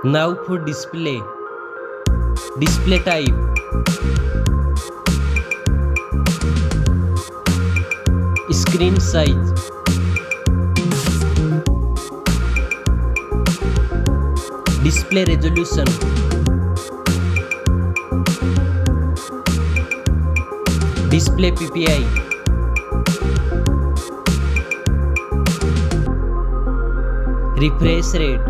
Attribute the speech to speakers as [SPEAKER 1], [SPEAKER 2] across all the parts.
[SPEAKER 1] Now for display. Display type. Screen size. Display resolution. Display PPI. Refresh rate.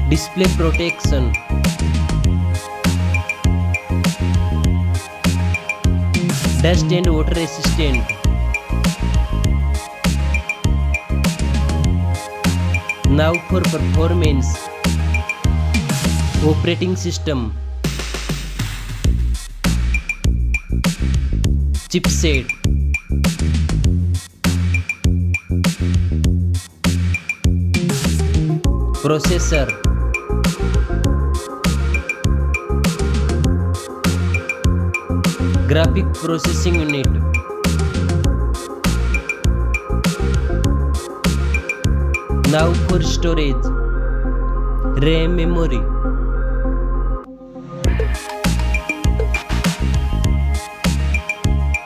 [SPEAKER 1] Display protection. Dust and water resistant. Now for performance. Operating system. Chipset. Processor. Graphic processing unit. Now for storage. RAM memory.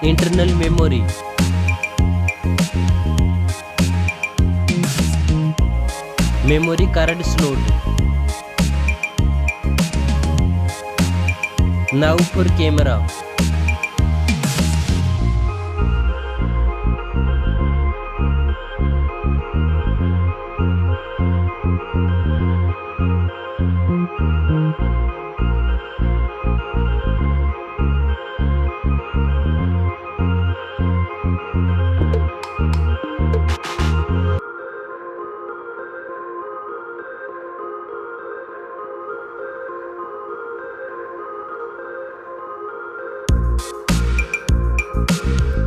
[SPEAKER 1] Internal memory. Memory card slot. Now for camera.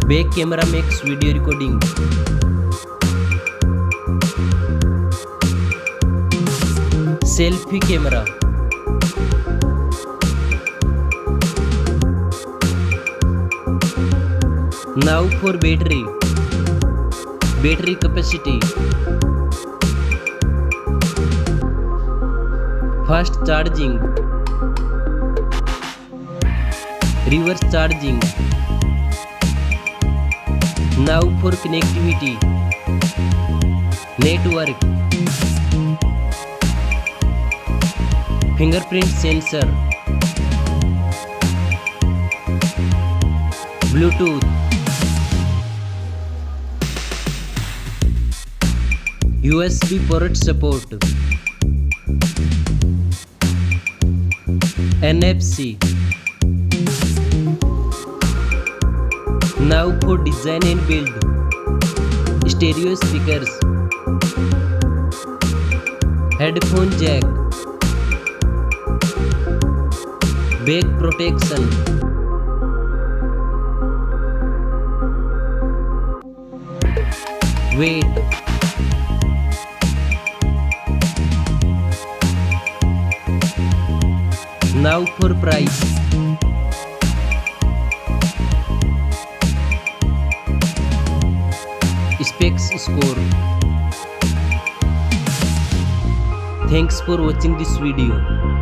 [SPEAKER 1] Back camera makes video recording. Selfie camera. Now for battery. Battery capacity. Fast charging. Reverse charging. Now for connectivity. Network. Fingerprint sensor. Bluetooth. USB port support. NFC. Now for design and build. Stereo speakers. Headphone jack. Back protection. Weight. Now for price. Specs score. Thanks for watching this video.